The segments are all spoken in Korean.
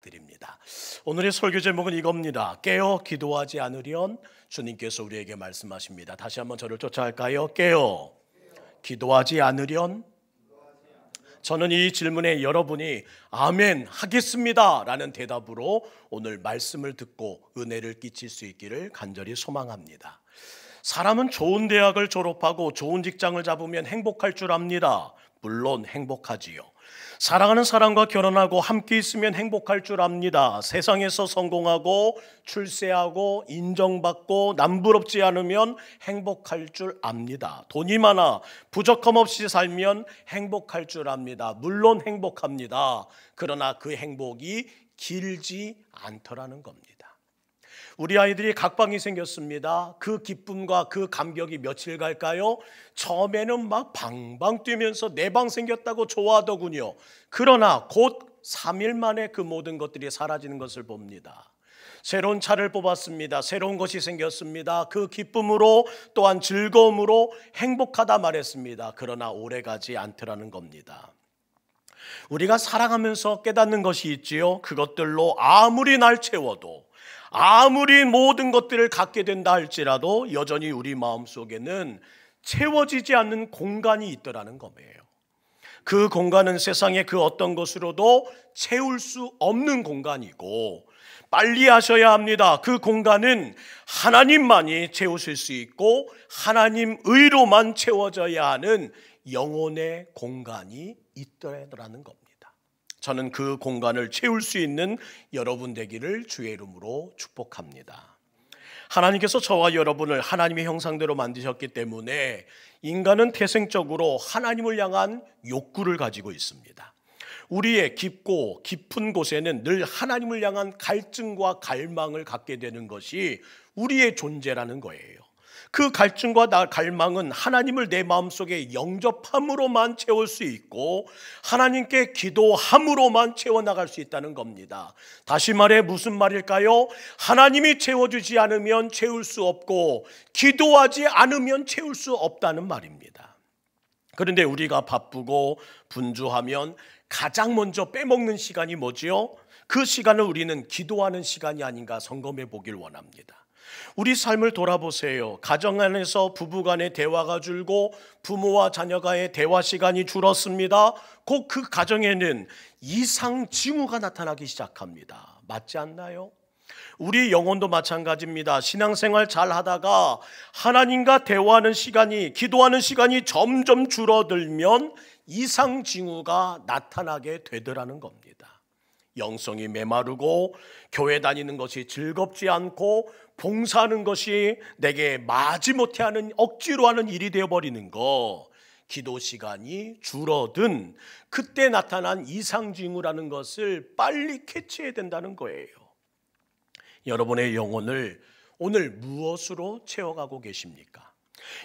드립니다. 오늘의 설교 제목은 이겁니다. 깨어 기도하지 않으련. 주님께서 우리에게 말씀하십니다. 다시 한번 저를 쫓아갈까요? 깨어 기도하지 않으련. 저는 이 질문에 여러분이 아멘 하겠습니다 라는 대답으로 오늘 말씀을 듣고 은혜를 끼칠 수 있기를 간절히 소망합니다. 사람은 좋은 대학을 졸업하고 좋은 직장을 잡으면 행복할 줄 압니다. 물론 행복하지요. 사랑하는 사람과 결혼하고 함께 있으면 행복할 줄 압니다. 세상에서 성공하고 출세하고 인정받고 남부럽지 않으면 행복할 줄 압니다. 돈이 많아 부족함 없이 살면 행복할 줄 압니다. 물론 행복합니다. 그러나 그 행복이 길지 않더라는 겁니다. 우리 아이들이 각방이 생겼습니다. 그 기쁨과 그 감격이 며칠 갈까요? 처음에는 막 방방 뛰면서 내 방 생겼다고 좋아하더군요. 그러나 곧 3일 만에 그 모든 것들이 사라지는 것을 봅니다. 새로운 차를 뽑았습니다. 새로운 것이 생겼습니다. 그 기쁨으로 또한 즐거움으로 행복하다 말했습니다. 그러나 오래가지 않더라는 겁니다. 우리가 살아가면서 깨닫는 것이 있지요. 그것들로 아무리 날 채워도, 아무리 모든 것들을 갖게 된다 할지라도 여전히 우리 마음속에는 채워지지 않는 공간이 있더라는 거예요. 그 공간은 세상의 그 어떤 것으로도 채울 수 없는 공간이고, 빨리 아셔야 합니다. 그 공간은 하나님만이 채우실 수 있고 하나님 의로만 채워져야 하는 영혼의 공간이 있더라는 겁니다. 저는 그 공간을 채울 수 있는 여러분 되기를 주의 이름으로 축복합니다. 하나님께서 저와 여러분을 하나님의 형상대로 만드셨기 때문에 인간은 태생적으로 하나님을 향한 욕구를 가지고 있습니다. 우리의 깊고 깊은 곳에는 늘 하나님을 향한 갈증과 갈망을 갖게 되는 것이 우리의 존재라는 거예요. 그 갈증과 갈망은 하나님을 내 마음속에 영접함으로만 채울 수 있고 하나님께 기도함으로만 채워나갈 수 있다는 겁니다. 다시 말해 무슨 말일까요? 하나님이 채워주지 않으면 채울 수 없고 기도하지 않으면 채울 수 없다는 말입니다. 그런데 우리가 바쁘고 분주하면 가장 먼저 빼먹는 시간이 뭐지요? 그 시간을 우리는 기도하는 시간이 아닌가 점검해 보길 원합니다. 우리 삶을 돌아보세요. 가정 안에서 부부간의 대화가 줄고 부모와 자녀가의 대화 시간이 줄었습니다. 곧 그 가정에는 이상 징후가 나타나기 시작합니다. 맞지 않나요? 우리 영혼도 마찬가지입니다. 신앙생활 잘 하다가 하나님과 대화하는 시간이, 기도하는 시간이 점점 줄어들면 이상 징후가 나타나게 되더라는 겁니다. 영성이 메마르고 교회 다니는 것이 즐겁지 않고 봉사하는 것이 내게 마지못해 하는, 억지로 하는 일이 되어버리는 거, 기도 시간이 줄어든 그때 나타난 이상 징후라는 것을 빨리 캐치해야 된다는 거예요. 여러분의 영혼을 오늘 무엇으로 채워가고 계십니까?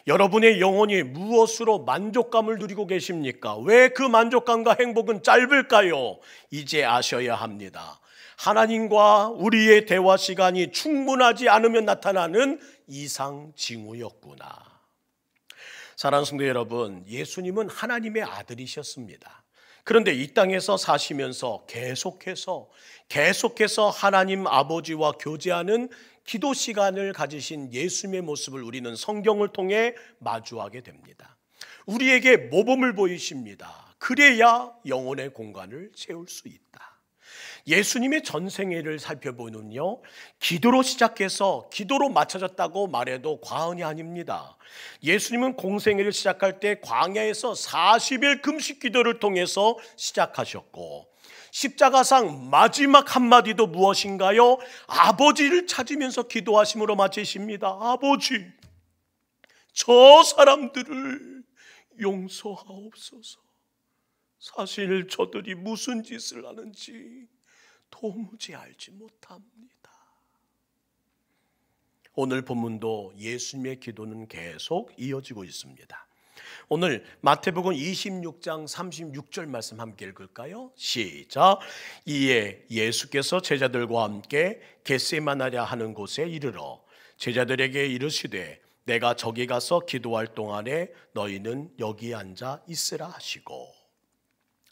여러분의 영혼이 무엇으로 만족감을 누리고 계십니까? 왜 그 만족감과 행복은 짧을까요? 이제 아셔야 합니다. 하나님과 우리의 대화 시간이 충분하지 않으면 나타나는 이상 징후였구나. 사랑하는 성도 여러분, 예수님은 하나님의 아들이셨습니다. 그런데 이 땅에서 사시면서 계속해서 하나님 아버지와 교제하는 기도 시간을 가지신 예수님의 모습을 우리는 성경을 통해 마주하게 됩니다. 우리에게 모범을 보이십니다. 그래야 영혼의 공간을 채울 수 있다. 예수님의 전생애를 살펴보면요, 기도로 시작해서 기도로 맞춰졌다고 말해도 과언이 아닙니다. 예수님은 공생애를 시작할 때 광야에서 40일 금식 기도를 통해서 시작하셨고, 십자가상 마지막 한마디도 무엇인가요? 아버지를 찾으면서 기도하심으로 마치십니다. 아버지, 저 사람들을 용서하옵소서. 사실 저들이 무슨 짓을 하는지 도무지 알지 못합니다. 오늘 본문도 예수님의 기도는 계속 이어지고 있습니다. 오늘 마태복음 26장 36절 말씀 함께 읽을까요? 시작. 이에 예수께서 제자들과 함께 겟세마나랴 하는 곳에 이르러 제자들에게 이르시되 내가 저기 가서 기도할 동안에 너희는 여기 앉아 있으라 하시고.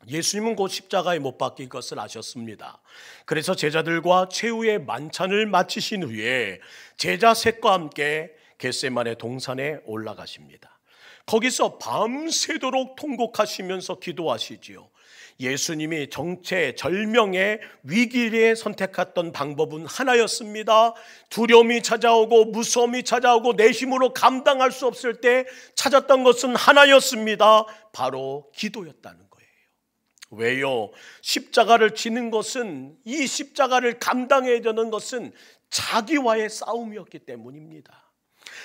예수님은 곧 십자가에 못 박힐 것을 아셨습니다. 그래서 제자들과 최후의 만찬을 마치신 후에 제자 셋과 함께 겟세마네 동산에 올라가십니다. 거기서 밤새도록 통곡하시면서 기도하시지요. 예수님이 정체 절명의 위기에 선택했던 방법은 하나였습니다. 두려움이 찾아오고 무서움이 찾아오고 내 힘으로 감당할 수 없을 때 찾았던 것은 하나였습니다. 바로 기도였다는 거예요. 왜요? 십자가를 지는 것은, 이 십자가를 감당해야 되는 것은 자기와의 싸움이었기 때문입니다.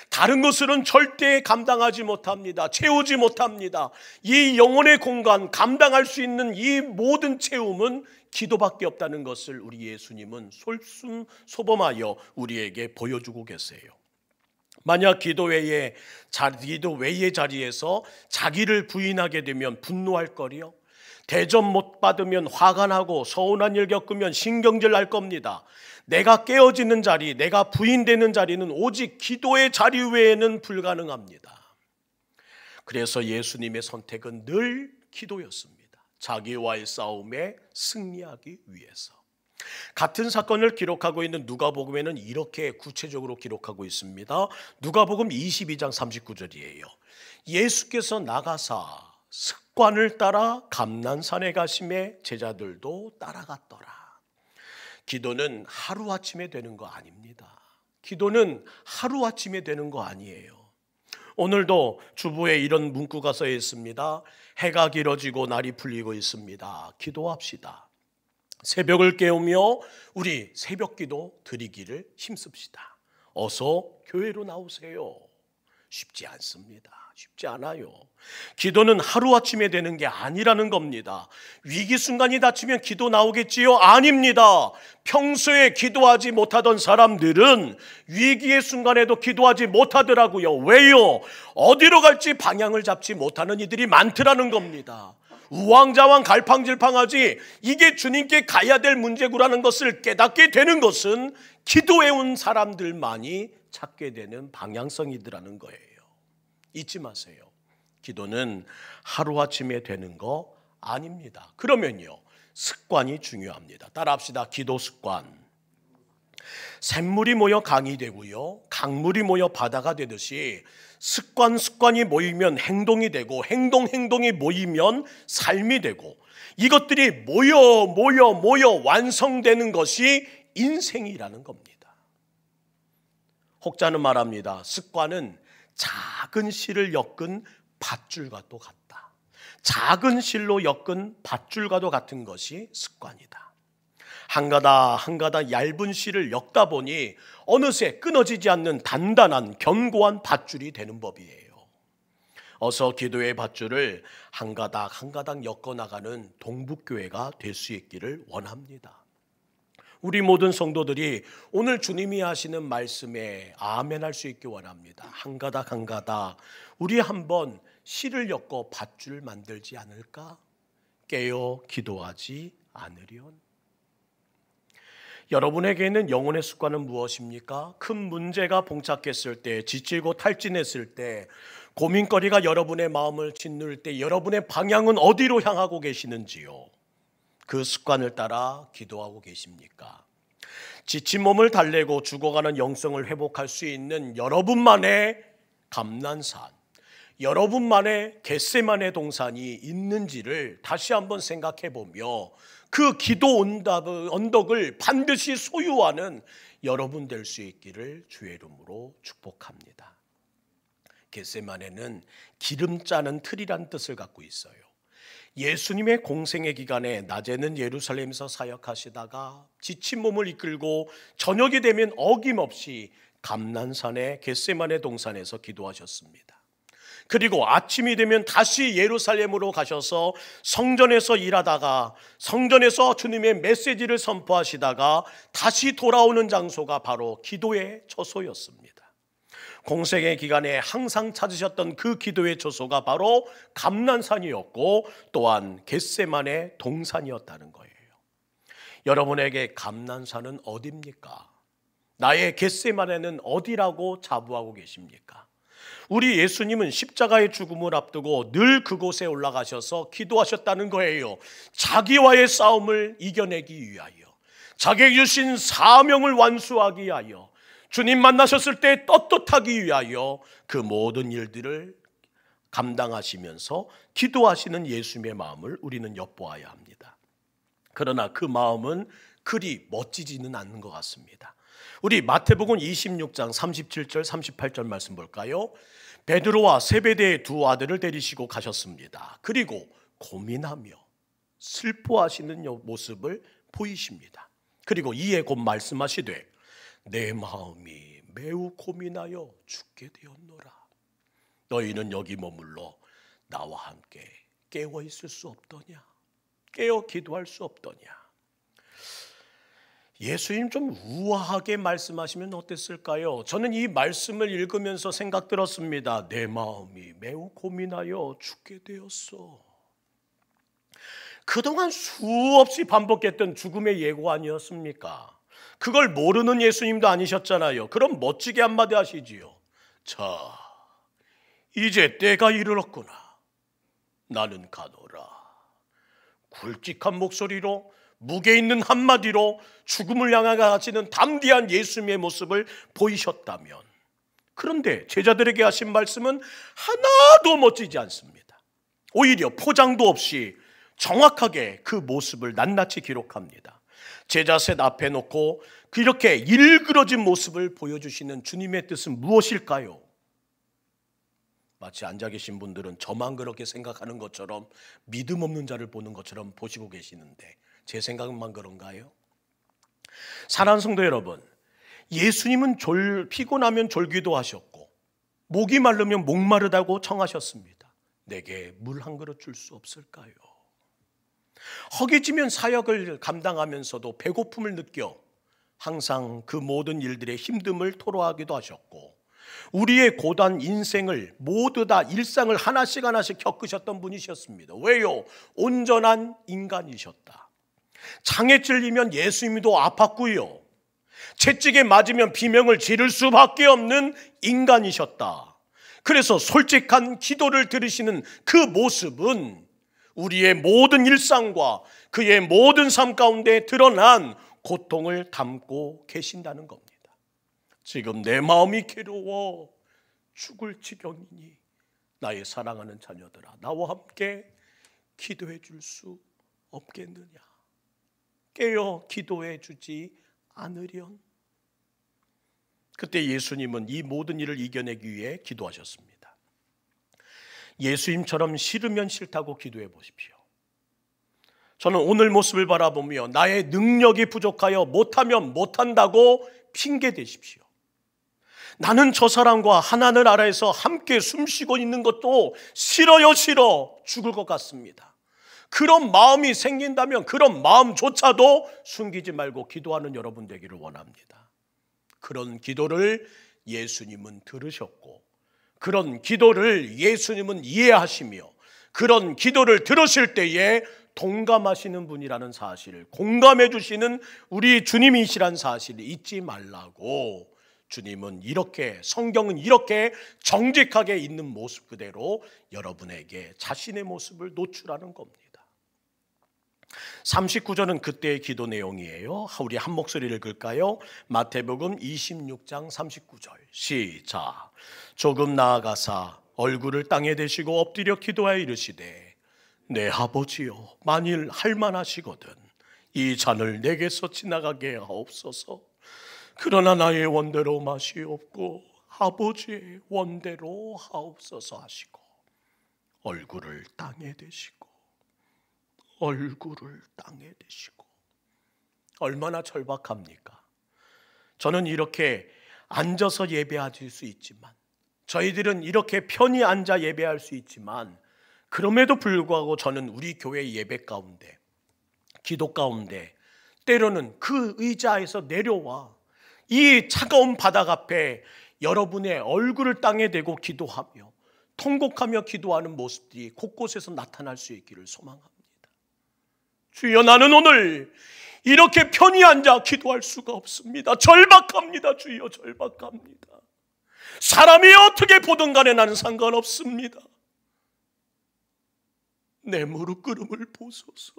다른 것으로는 절대 감당하지 못합니다. 채우지 못합니다. 이 영혼의 공간, 감당할 수 있는 이 모든 채움은 기도밖에 없다는 것을 우리 예수님은 솔선수범하여 우리에게 보여주고 계세요. 만약 기도 외의 자리에서 자기를 부인하게 되면 분노할 거리요, 대접 못 받으면 화가 나고 서운한 일 겪으면 신경질 날 겁니다. 내가 깨어지는 자리, 내가 부인되는 자리는 오직 기도의 자리 외에는 불가능합니다. 그래서 예수님의 선택은 늘 기도였습니다. 자기와의 싸움에 승리하기 위해서. 같은 사건을 기록하고 있는 누가복음에는 이렇게 구체적으로 기록하고 있습니다. 누가복음 22장 39절이에요. 예수께서 나가사 습관을 따라 감난산에 가심에 제자들도 따라갔더라. 기도는 하루아침에 되는 거 아닙니다. 기도는 하루아침에 되는 거 아니에요. 오늘도 주보에 이런 문구가 써 있습니다. 해가 길어지고 날이 풀리고 있습니다. 기도합시다. 새벽을 깨우며 우리 새벽기도 드리기를 힘씁시다. 어서 교회로 나오세요. 쉽지 않습니다. 쉽지 않아요. 기도는 하루아침에 되는 게 아니라는 겁니다. 위기 순간이 닥치면 기도 나오겠지요? 아닙니다. 평소에 기도하지 못하던 사람들은 위기의 순간에도 기도하지 못하더라고요. 왜요? 어디로 갈지 방향을 잡지 못하는 이들이 많더라는 겁니다. 우왕좌왕 갈팡질팡하지 이게 주님께 가야 될 문제구라는 것을 깨닫게 되는 것은 기도해온 사람들만이 찾게 되는 방향성이더라는 거예요. 잊지 마세요. 기도는 하루아침에 되는 거 아닙니다. 그러면요, 습관이 중요합니다. 따라합시다. 기도 습관. 샘물이 모여 강이 되고요, 강물이 모여 바다가 되듯이 습관이 모이면 행동이 되고, 행동이 모이면 삶이 되고, 이것들이 모여 완성되는 것이 인생이라는 겁니다. 혹자는 말합니다. 습관은 작은 실을 엮은 밧줄과도 같다. 작은 실로 엮은 밧줄과도 같은 것이 습관이다. 한 가닥 얇은 실을 엮다 보니 어느새 끊어지지 않는 단단한 견고한 밧줄이 되는 법이에요. 어서 기도의 밧줄을 한 가닥 엮어나가는 동북교회가 될 수 있기를 원합니다. 우리 모든 성도들이 오늘 주님이 하시는 말씀에 아멘할 수 있기 원합니다. 한 가닥 우리 한번 실을 엮어 밧줄 만들지 않을까? 깨어 기도하지 않으련. 여러분에게는 영혼의 습관은 무엇입니까? 큰 문제가 봉착했을 때, 지치고 탈진했을 때, 고민거리가 여러분의 마음을 짓눌 때 여러분의 방향은 어디로 향하고 계시는지요? 그 습관을 따라 기도하고 계십니까? 지친 몸을 달래고 죽어가는 영성을 회복할 수 있는 여러분만의 감난산, 여러분만의 겟세마네 동산이 있는지를 다시 한번 생각해 보며 그 기도 언덕을 반드시 소유하는 여러분 될 수 있기를 주의 이름으로 축복합니다. 겟세마네는 기름 짜는 틀이란 뜻을 갖고 있어요. 예수님의 공생의 기간에 낮에는 예루살렘에서 사역하시다가 지친 몸을 이끌고 저녁이 되면 어김없이 감난산의 겟세마네 동산에서 기도하셨습니다. 그리고 아침이 되면 다시 예루살렘으로 가셔서 성전에서 일하다가, 성전에서 주님의 메시지를 선포하시다가 다시 돌아오는 장소가 바로 기도의 처소였습니다. 공생의 기간에 항상 찾으셨던 그 기도의 처소가 바로 감난산이었고 또한 겟세마네 동산이었다는 거예요. 여러분에게 감난산은 어디입니까? 나의 겟세마네는 어디라고 자부하고 계십니까? 우리 예수님은 십자가의 죽음을 앞두고 늘 그곳에 올라가셔서 기도하셨다는 거예요. 자기와의 싸움을 이겨내기 위하여, 자기에게 주신 사명을 완수하기 위하여, 주님 만나셨을 때 떳떳하기 위하여 그 모든 일들을 감당하시면서 기도하시는 예수님의 마음을 우리는 엿보아야 합니다. 그러나 그 마음은 그리 멋지지는 않는 것 같습니다. 우리 마태복음 26장 37절 38절 말씀 볼까요? 베드로와 세베대의 두 아들을 데리시고 가셨습니다. 그리고 고민하며 슬퍼하시는 모습을 보이십니다. 그리고 이에 곧 말씀하시되 내 마음이 매우 고민하여 죽게 되었노라. 너희는 여기 머물러 나와 함께 깨어 있을 수 없더냐? 깨어 기도할 수 없더냐? 예수님 좀 우아하게 말씀하시면 어땠을까요? 저는 이 말씀을 읽으면서 생각 들었습니다. 내 마음이 매우 고민하여 죽게 되었어. 그동안 수없이 반복했던 죽음의 예고 아니었습니까? 그걸 모르는 예수님도 아니셨잖아요. 그럼 멋지게 한마디 하시지요. 자, 이제 때가 이르렀구나. 나는 가노라. 굵직한 목소리로, 무게 있는 한마디로 죽음을 향해 가시는 담대한 예수님의 모습을 보이셨다면, 그런데 제자들에게 하신 말씀은 하나도 멋지지 않습니다. 오히려 포장도 없이 정확하게 그 모습을 낱낱이 기록합니다. 제자 셋 앞에 놓고 이렇게 일그러진 모습을 보여주시는 주님의 뜻은 무엇일까요? 마치 앉아 계신 분들은 저만 그렇게 생각하는 것처럼, 믿음 없는 자를 보는 것처럼 보시고 계시는데 제 생각만 그런가요? 사랑하는 성도 여러분, 예수님은 피곤하면 졸기도 하셨고 목이 마르면 목마르다고 청하셨습니다. 내게 물 한 그릇 줄 수 없을까요? 허기지면 사역을 감당하면서도 배고픔을 느껴 항상 그 모든 일들의 힘듦을 토로하기도 하셨고, 우리의 고단 인생을 모두 다 일상을 하나씩 하나씩 겪으셨던 분이셨습니다. 왜요? 온전한 인간이셨다. 장에 찔리면 예수님도 아팠고요. 채찍에 맞으면 비명을 지를 수밖에 없는 인간이셨다. 그래서 솔직한 기도를 들으시는 그 모습은 우리의 모든 일상과 그의 모든 삶 가운데 드러난 고통을 담고 계신다는 겁니다. 지금 내 마음이 괴로워 죽을 지경이니 나의 사랑하는 자녀들아, 나와 함께 기도해 줄 수 없겠느냐? 깨어 기도해 주지 않으련? 그때 예수님은 이 모든 일을 이겨내기 위해 기도하셨습니다. 예수님처럼 싫으면 싫다고 기도해 보십시오. 저는 오늘 모습을 바라보며 나의 능력이 부족하여 못하면 못한다고 핑계 대십시오. 나는 저 사람과 하나님 나라에서 함께 숨쉬고 있는 것도 싫어요, 싫어 죽을 것 같습니다. 그런 마음이 생긴다면 그런 마음조차도 숨기지 말고 기도하는 여러분 되기를 원합니다. 그런 기도를 예수님은 들으셨고, 그런 기도를 예수님은 이해하시며, 그런 기도를 들으실 때에 동감하시는 분이라는 사실을, 공감해 주시는 우리 주님이시란 사실을 잊지 말라고 주님은 이렇게, 성경은 이렇게 정직하게 있는 모습 그대로 여러분에게 자신의 모습을 노출하는 겁니다. 39절은 그때의 기도 내용이에요. 우리 한 목소리를 읽을까요? 마태복음 26장 39절 시작. 조금 나아가사 얼굴을 땅에 대시고 엎드려 기도하여 이르시되 내 아버지여, 만일 할만하시거든 이 잔을 내게서 지나가게 하옵소서. 그러나 나의 원대로 마시옵고 아버지의 원대로 하옵소서 하시고 얼굴을 땅에 대시고 얼굴을 땅에 대시고. 얼마나 절박합니까? 저는 이렇게 앉아서 예배할 수 있지만, 저희들은 이렇게 편히 앉아 예배할 수 있지만, 그럼에도 불구하고 저는 우리 교회 예배 가운데, 기도 가운데 때로는 그 의자에서 내려와 이 차가운 바닥 앞에 여러분의 얼굴을 땅에 대고 기도하며 통곡하며 기도하는 모습들이 곳곳에서 나타날 수 있기를 소망합니다. 주여, 나는 오늘 이렇게 편히 앉아 기도할 수가 없습니다. 절박합니다. 주여, 절박합니다. 사람이 어떻게 보든 간에 나는 상관없습니다. 내 무릎 꿇음을 보소서.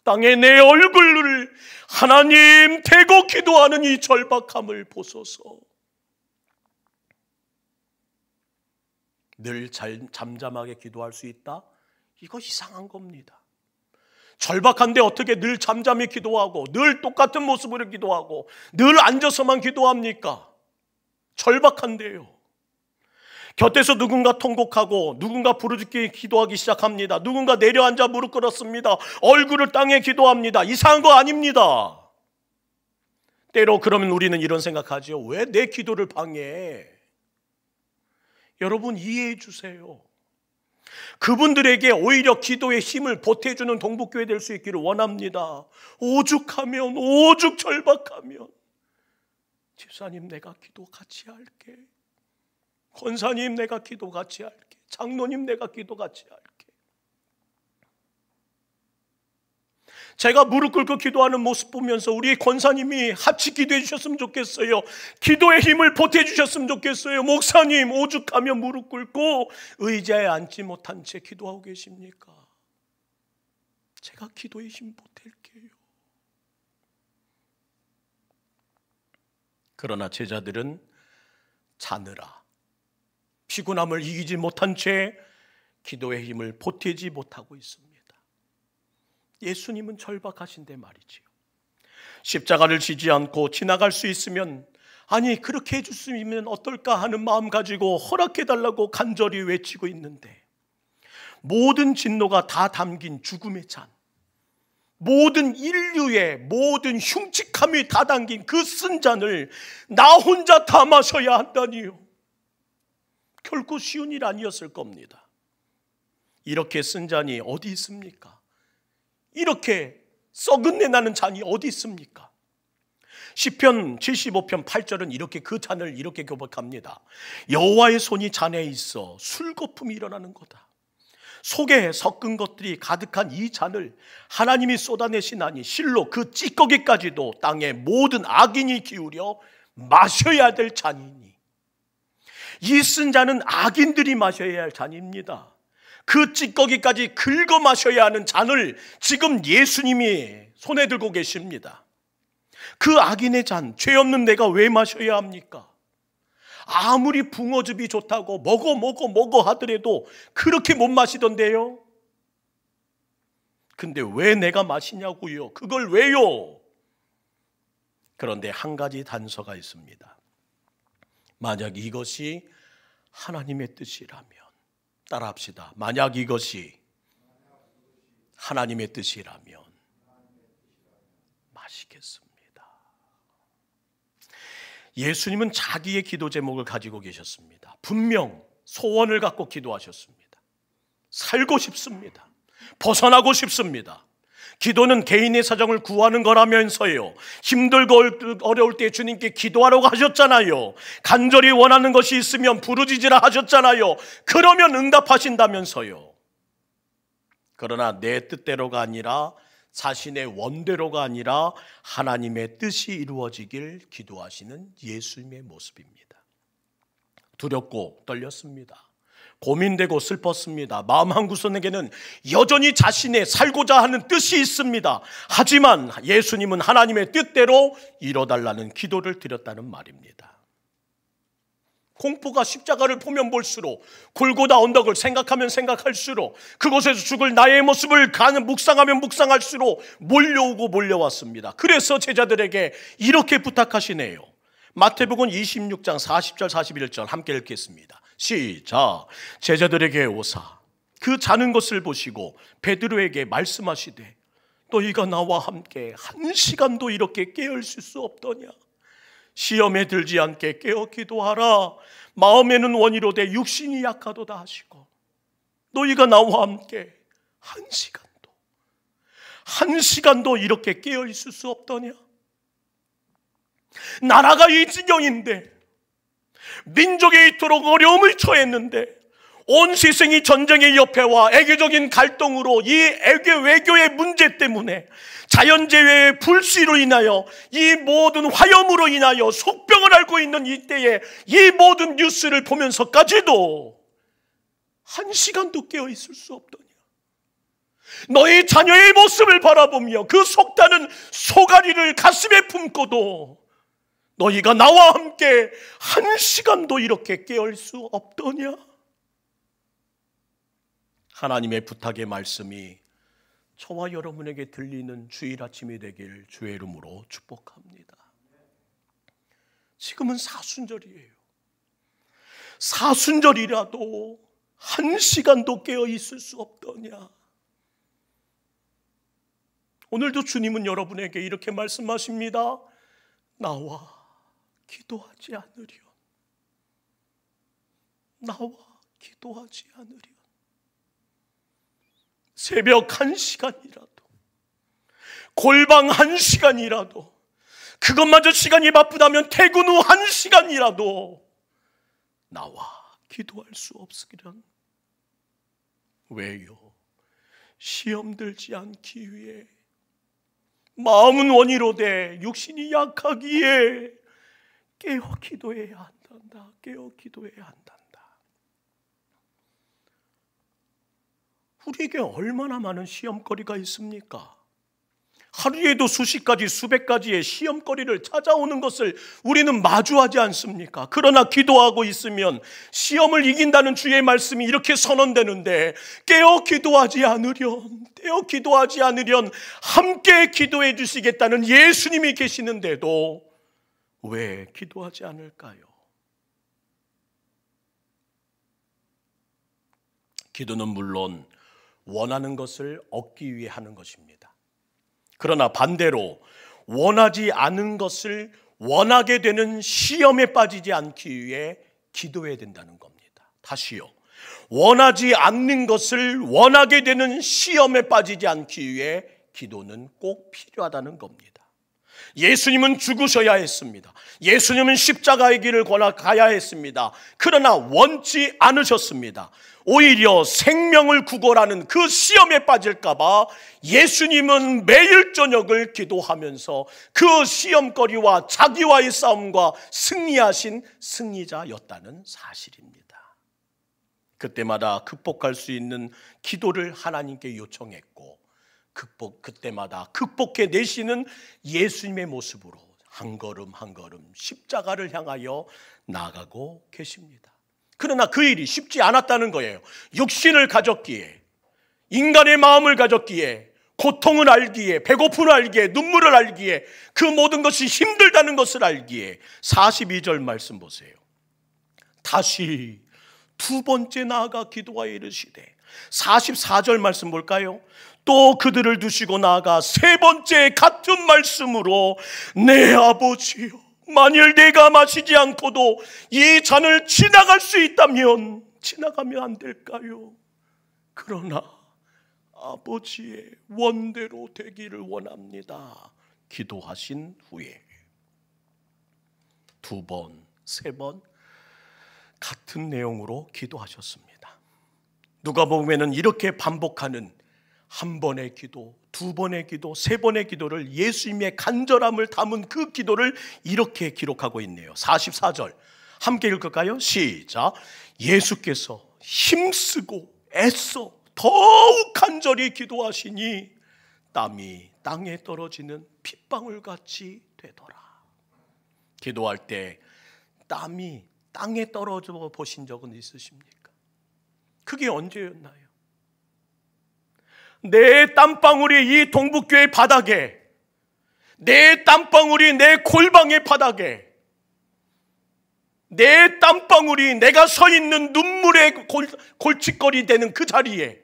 땅에 내 얼굴을 하나님 대고 기도하는 이 절박함을 보소서. 늘 잠잠하게 기도할 수 있다? 이거 이상한 겁니다. 절박한데 어떻게 늘 잠잠히 기도하고 늘 똑같은 모습으로 기도하고 늘 앉아서만 기도합니까? 절박한데요. 곁에서 누군가 통곡하고 누군가 부르짖기 기도하기 시작합니다. 누군가 내려앉아 무릎 꿇었습니다. 얼굴을 땅에 기도합니다. 이상한 거 아닙니다. 때로 그러면 우리는 이런 생각하죠. 왜 내 기도를 방해해? 여러분 이해해 주세요. 그분들에게 오히려 기도의 힘을 보태주는 동북교회 될 수 있기를 원합니다. 오죽하면, 오죽 절박하면, 집사님 내가 기도 같이 할게, 권사님 내가 기도 같이 할게, 장로님 내가 기도 같이 할게. 제가 무릎 꿇고 기도하는 모습 보면서 우리 권사님이 같이 기도해 주셨으면 좋겠어요. 기도의 힘을 보태 주셨으면 좋겠어요. 목사님 오죽하면 무릎 꿇고 의자에 앉지 못한 채 기도하고 계십니까? 제가 기도의 힘 보탤게요. 그러나 제자들은 자느라 피곤함을 이기지 못한 채 기도의 힘을 보태지 못하고 있습니다. 예수님은 절박하신데 말이지요. 십자가를 지지 않고 지나갈 수 있으면, 아니 그렇게 해줬으면 어떨까 하는 마음 가지고 허락해달라고 간절히 외치고 있는데, 모든 진노가 다 담긴 죽음의 잔, 모든 인류의 모든 흉측함이 다 담긴 그 쓴 잔을 나 혼자 다 마셔야 한다니요. 결코 쉬운 일 아니었을 겁니다. 이렇게 쓴 잔이 어디 있습니까? 이렇게 썩은 내 나는 잔이 어디 있습니까? 시편 75편 8절은 이렇게 그 잔을 이렇게 고백합니다. 여호와의 손이 잔에 있어 술거품이 일어나는 거다. 속에 섞은 것들이 가득한 이 잔을 하나님이 쏟아내시나니 실로 그 찌꺼기까지도 땅의 모든 악인이 기울여 마셔야 될 잔이니, 이 쓴 잔은 악인들이 마셔야 할 잔입니다. 그 찌꺼기까지 긁어 마셔야 하는 잔을 지금 예수님이 손에 들고 계십니다. 그 악인의 잔, 죄 없는 내가 왜 마셔야 합니까? 아무리 붕어즙이 좋다고 먹어 하더라도 그렇게 못 마시던데요. 근데 왜 내가 마시냐고요? 그걸 왜요? 그런데 한 가지 단서가 있습니다. 만약 이것이 하나님의 뜻이라면, 따라합시다. 만약 이것이 하나님의 뜻이라면 마시겠습니다. 예수님은 자기의 기도 제목을 가지고 계셨습니다. 분명 소원을 갖고 기도하셨습니다. 살고 싶습니다. 벗어나고 싶습니다. 기도는 개인의 사정을 구하는 거라면서요. 힘들고 어려울 때 주님께 기도하라고 하셨잖아요. 간절히 원하는 것이 있으면 부르짖으라 하셨잖아요. 그러면 응답하신다면서요. 그러나 내 뜻대로가 아니라, 자신의 원대로가 아니라 하나님의 뜻이 이루어지길 기도하시는 예수님의 모습입니다. 두렵고 떨렸습니다. 고민되고 슬펐습니다. 마음 한구석에는 여전히 자신의 살고자 하는 뜻이 있습니다. 하지만 예수님은 하나님의 뜻대로 이뤄달라는 기도를 드렸다는 말입니다. 공포가 십자가를 보면 볼수록, 골고다 언덕을 생각하면 생각할수록, 그곳에서 죽을 나의 모습을 묵상하면 묵상할수록 몰려오고 몰려왔습니다. 그래서 제자들에게 이렇게 부탁하시네요. 마태복음 26장 40절 41절 함께 읽겠습니다. 시작. 제자들에게 오사 그 자는 것을 보시고 베드로에게 말씀하시되 너희가 나와 함께 1시간도 이렇게 깨어있을 수 없더냐? 시험에 들지 않게 깨어 기도하라. 마음에는 원이로되 육신이 약하도다 하시고, 너희가 나와 함께 1시간도 이렇게 깨어있을 수 없더냐? 나라가 이 지경인데, 민족이 이토록 어려움을 처했는데, 온 세상이 전쟁의 옆에와 애교적인 갈등으로 이 애교 외교의 문제 때문에 자연재해의 불씨로 인하여 이 모든 화염으로 인하여 속병을 앓고 있는 이때에 이 모든 뉴스를 보면서까지도 한 시간도 깨어 있을 수 없더냐. 너희 자녀의 모습을 바라보며 그 속다는 소가리를 가슴에 품고도 너희가 나와 함께 한 시간도 이렇게 깨어있을 수 없더냐. 하나님의 부탁의 말씀이 저와 여러분에게 들리는 주일 아침이 되길 주의 이름으로 축복합니다. 지금은 사순절이에요. 사순절이라도 한 시간도 깨어 있을 수 없더냐. 오늘도 주님은 여러분에게 이렇게 말씀하십니다. 나와 기도하지 않으련. 나와 기도하지 않으련. 새벽 1시간이라도, 골방 1시간이라도, 그것마저 시간이 바쁘다면 퇴근 후 1시간이라도 나와 기도할 수 없으리란. 왜요? 시험 들지 않기 위해. 마음은 원이로되 육신이 약하기에 깨어 기도해야 한단다. 깨어 기도해야 한단다. 우리에게 얼마나 많은 시험거리가 있습니까? 하루에도 수십 가지, 수백 가지의 시험거리를 찾아오는 것을 우리는 마주하지 않습니까? 그러나 기도하고 있으면 시험을 이긴다는 주의 말씀이 이렇게 선언되는데, 깨어 기도하지 않으련, 깨어 기도하지 않으련 함께 기도해 주시겠다는 예수님이 계시는데도 왜 기도하지 않을까요? 기도는 물론 원하는 것을 얻기 위해 하는 것입니다. 그러나 반대로 원하지 않은 것을 원하게 되는 시험에 빠지지 않기 위해 기도해야 된다는 겁니다. 다시요. 원하지 않는 것을 원하게 되는 시험에 빠지지 않기 위해 기도는 꼭 필요하다는 겁니다. 예수님은 죽으셔야 했습니다. 예수님은 십자가의 길을 가야 했습니다. 그러나 원치 않으셨습니다. 오히려 생명을 구걸하는 그 시험에 빠질까 봐 예수님은 매일 저녁을 기도하면서 그 시험거리와 자기와의 싸움과 승리하신 승리자였다는 사실입니다. 그때마다 극복할 수 있는 기도를 하나님께 요청했고, 그때마다 극복해 내시는 예수님의 모습으로 한 걸음 한 걸음 십자가를 향하여 나아가고 계십니다. 그러나 그 일이 쉽지 않았다는 거예요. 육신을 가졌기에, 인간의 마음을 가졌기에, 고통을 알기에, 배고픔을 알기에, 눈물을 알기에, 그 모든 것이 힘들다는 것을 알기에 42절 말씀 보세요. 다시 두 번째 나아가 기도하여 이르시되, 44절 말씀 볼까요? 또 그들을 두시고 나아가 세 번째 같은 말씀으로, 내 아버지여, 만일 내가 마시지 않고도 이 잔을 지나갈 수 있다면 지나가면 안 될까요? 그러나 아버지의 원대로 되기를 원합니다. 기도하신 후에 두 번, 세 번 같은 내용으로 기도하셨습니다. 누가복음에는 이렇게 반복하는 한 번의 기도, 두 번의 기도, 세 번의 기도를, 예수님의 간절함을 담은 그 기도를 이렇게 기록하고 있네요. 44절 함께 읽을까요? 시작. 예수께서 힘쓰고 애써 더욱 간절히 기도하시니 땀이 땅에 떨어지는 핏방울같이 되더라. 기도할 때 땀이 땅에 떨어져 보신 적은 있으십니까? 그게 언제였나요? 내 땀방울이 이 동북교회 바닥에, 내 땀방울이 내 골방의 바닥에, 내 땀방울이 내가 서 있는 눈물의 골칫거리 되는 그 자리에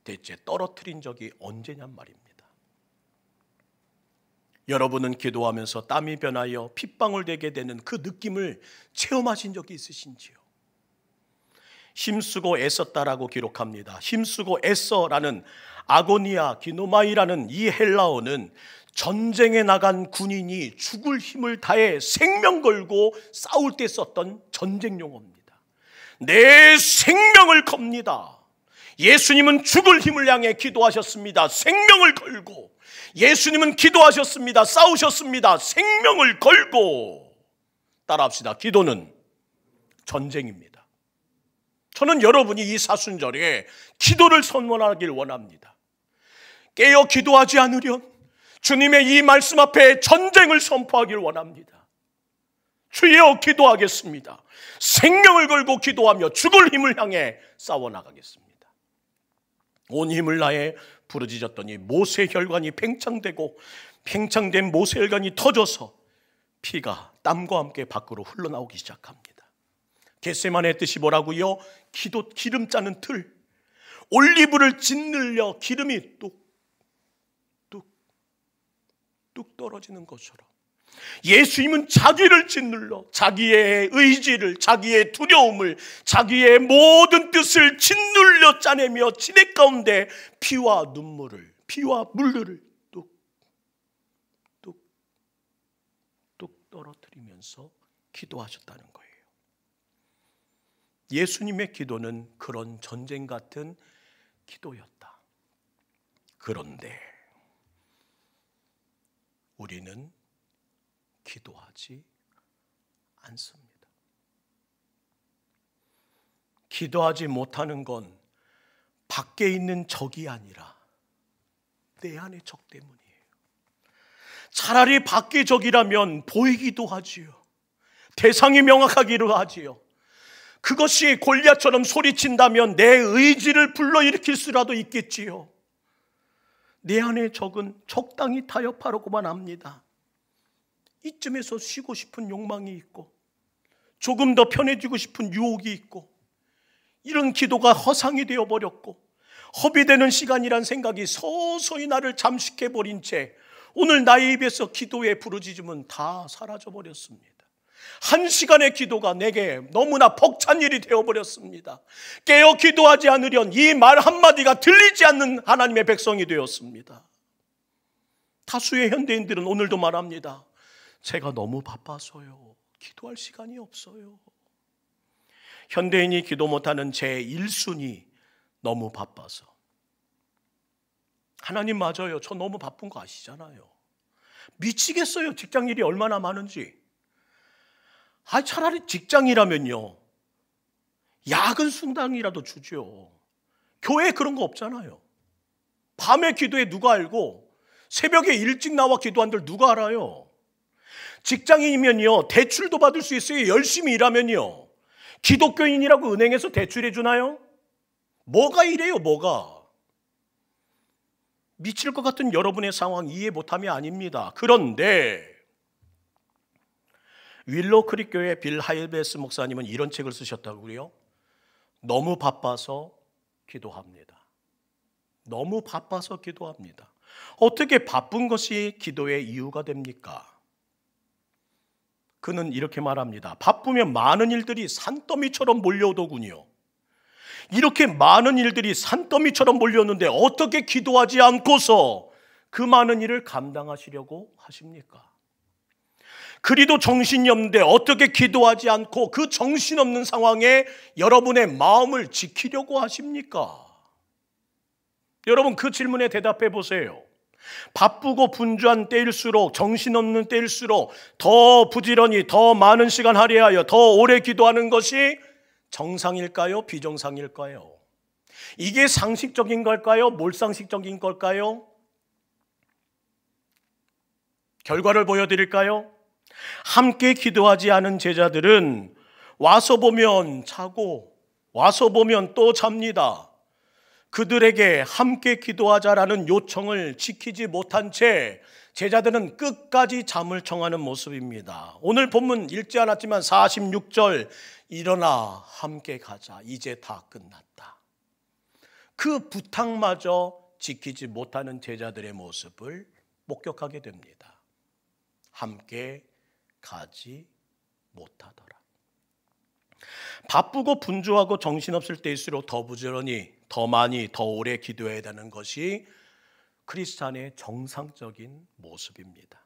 대체 떨어뜨린 적이 언제냔 말입니다. 여러분은 기도하면서 땀이 변하여 핏방울 되게 되는 그 느낌을 체험하신 적이 있으신지요? 힘쓰고 애썼다라고 기록합니다. 힘쓰고 애써라는 아고니아 기노마이라는 이 헬라어는 전쟁에 나간 군인이 죽을 힘을 다해 생명 걸고 싸울 때 썼던 전쟁 용어입니다. 내 생명을 겁니다. 예수님은 죽을 힘을 향해 기도하셨습니다. 생명을 걸고. 예수님은 기도하셨습니다. 싸우셨습니다. 생명을 걸고. 따라합시다. 기도는 전쟁입니다. 저는 여러분이 이 사순절에 기도를 선언하길 원합니다. 깨어 기도하지 않으련 주님의 이 말씀 앞에 전쟁을 선포하길 원합니다. 주여 기도하겠습니다. 생명을 걸고 기도하며 죽을 힘을 향해 싸워나가겠습니다. 온 힘을 다해 부르짖었더니 모세 혈관이 팽창되고 팽창된 모세 혈관이 터져서 피가 땀과 함께 밖으로 흘러나오기 시작합니다. 겟세마네 뜻이 뭐라고요? 기름 짜는 틀, 올리브를 짓눌려 기름이 뚝 떨어지는 것처럼 예수님은 자기를 짓눌러 자기의 의지를, 자기의 두려움을, 자기의 모든 뜻을 짓눌려 짜내며 지대 가운데 피와 눈물을, 피와 물들을 뚝 떨어뜨리면서 기도하셨다는 거예요. 예수님의 기도는 그런 전쟁 같은 기도였다. 그런데 우리는 기도하지 않습니다. 기도하지 못하는 건 밖에 있는 적이 아니라 내 안의 적 때문이에요. 차라리 밖의 적이라면 보이기도 하지요. 대상이 명확하기로 하지요. 그것이 골리앗처럼 소리친다면 내 의지를 불러일으킬 수라도 있겠지요. 내 안의 적은 적당히 타협하려고만 합니다. 이쯤에서 쉬고 싶은 욕망이 있고 조금 더 편해지고 싶은 유혹이 있고 이런 기도가 허상이 되어버렸고 허비되는 시간이란 생각이 서서히 나를 잠식해버린 채 오늘 나의 입에서 기도의 부르짖음은 다 사라져버렸습니다. 한 시간의 기도가 내게 너무나 벅찬 일이 되어버렸습니다. 깨어 기도하지 않으련 이 말 한마디가 들리지 않는 하나님의 백성이 되었습니다. 다수의 현대인들은 오늘도 말합니다. 제가 너무 바빠서요. 기도할 시간이 없어요. 현대인이 기도 못하는 제 1순위 너무 바빠서. 하나님 맞아요. 저 너무 바쁜 거 아시잖아요. 미치겠어요. 직장 일이 얼마나 많은지. 차라리 직장이라면요. 야근 수당이라도 주죠. 교회에 그런 거 없잖아요. 밤에 기도해 누가 알고 새벽에 일찍 나와 기도한들 누가 알아요. 직장인이면요. 대출도 받을 수 있어요. 열심히 일하면요. 기독교인이라고 은행에서 대출해 주나요? 뭐가 이래요, 뭐가? 미칠 것 같은 여러분의 상황 이해 못함이 아닙니다. 그런데 윌로우 크릭 교회 빌 하일베스 목사님은 이런 책을 쓰셨다고요. 너무 바빠서 기도합니다. 너무 바빠서 기도합니다. 어떻게 바쁜 것이 기도의 이유가 됩니까? 그는 이렇게 말합니다. 바쁘면 많은 일들이 산더미처럼 몰려오더군요. 이렇게 많은 일들이 산더미처럼 몰려오는데 어떻게 기도하지 않고서 그 많은 일을 감당하시려고 하십니까? 그리도 정신이 없는데 어떻게 기도하지 않고 그 정신없는 상황에 여러분의 마음을 지키려고 하십니까? 여러분 그 질문에 대답해 보세요. 바쁘고 분주한 때일수록, 정신없는 때일수록 더 부지런히 더 많은 시간 할애하여 더 오래 기도하는 것이 정상일까요? 비정상일까요? 이게 상식적인 걸까요? 몰상식적인 걸까요? 결과를 보여드릴까요? 함께 기도하지 않은 제자들은 와서 보면 자고 와서 보면 또 잡니다. 그들에게 함께 기도하자라는 요청을 지키지 못한 채 제자들은 끝까지 잠을 청하는 모습입니다. 오늘 본문 읽지 않았지만 46절 일어나 함께 가자. 이제 다 끝났다. 그 부탁마저 지키지 못하는 제자들의 모습을 목격하게 됩니다. 함께 가지 못하더라. 바쁘고 분주하고 정신없을 때일수록 더 부지런히 더 많이 더 오래 기도해야 되는 것이 크리스찬의 정상적인 모습입니다.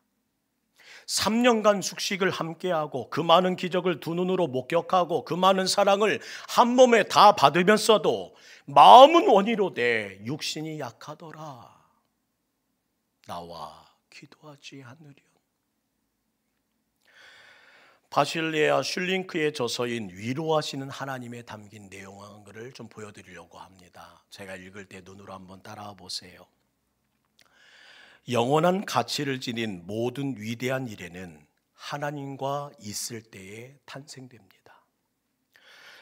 3년간 숙식을 함께하고 그 많은 기적을 두 눈으로 목격하고 그 많은 사랑을 한 몸에 다 받으면서도 마음은 원이로되 육신이 약하더라. 나와 기도하지 않으련. 바실레아 슐링크의 저서인 위로하시는 하나님에 담긴 내용을 좀 보여드리려고 합니다. 제가 읽을 때 눈으로 한번 따라와 보세요. 영원한 가치를 지닌 모든 위대한 일에는 하나님과 있을 때에 탄생됩니다.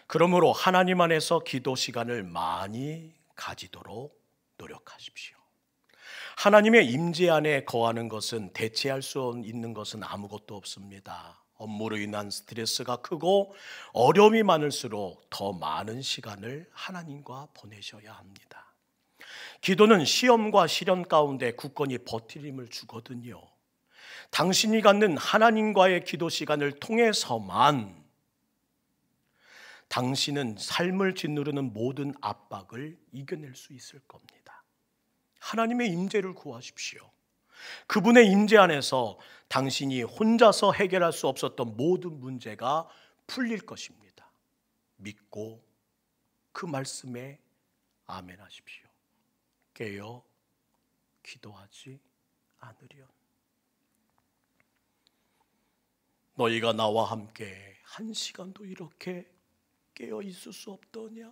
그러므로 하나님 안에서 기도 시간을 많이 가지도록 노력하십시오. 하나님의 임재 안에 거하는 것은 대체할 수 있는 것은 아무것도 없습니다. 업무로 인한 스트레스가 크고 어려움이 많을수록 더 많은 시간을 하나님과 보내셔야 합니다. 기도는 시험과 시련 가운데 굳건히 버티림을 주거든요. 당신이 갖는 하나님과의 기도 시간을 통해서만 당신은 삶을 짓누르는 모든 압박을 이겨낼 수 있을 겁니다. 하나님의 임재를 구하십시오. 그분의 임재 안에서 당신이 혼자서 해결할 수 없었던 모든 문제가 풀릴 것입니다. 믿고 그 말씀에 아멘 하십시오. 깨어 기도하지 않으련. 너희가 나와 함께 한 시간도 이렇게 깨어 있을 수 없더냐?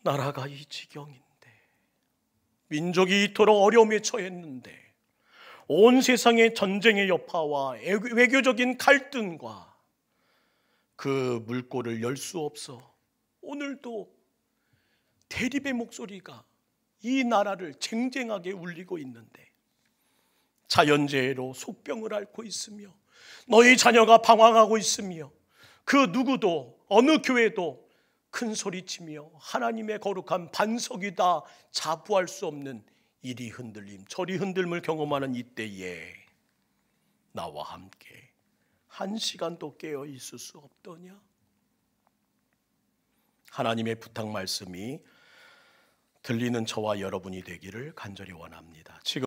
나라가 이 지경인데, 민족이 이토록 어려움에 처했는데, 온 세상의 전쟁의 여파와 외교적인 갈등과 그 물꼬를 열 수 없어 오늘도 대립의 목소리가 이 나라를 쟁쟁하게 울리고 있는데, 자연재해로 속병을 앓고 있으며 너희 자녀가 방황하고 있으며 그 누구도 어느 교회도 큰 소리치며 하나님의 거룩한 반석이다 자부할 수 없는 이리 흔들림 저리 흔들림을 경험하는 이때에 나와 함께 한 시간도 깨어 있을 수 없더냐? 하나님의 부탁 말씀이 들리는 저와 여러분이 되기를 간절히 원합니다. 지금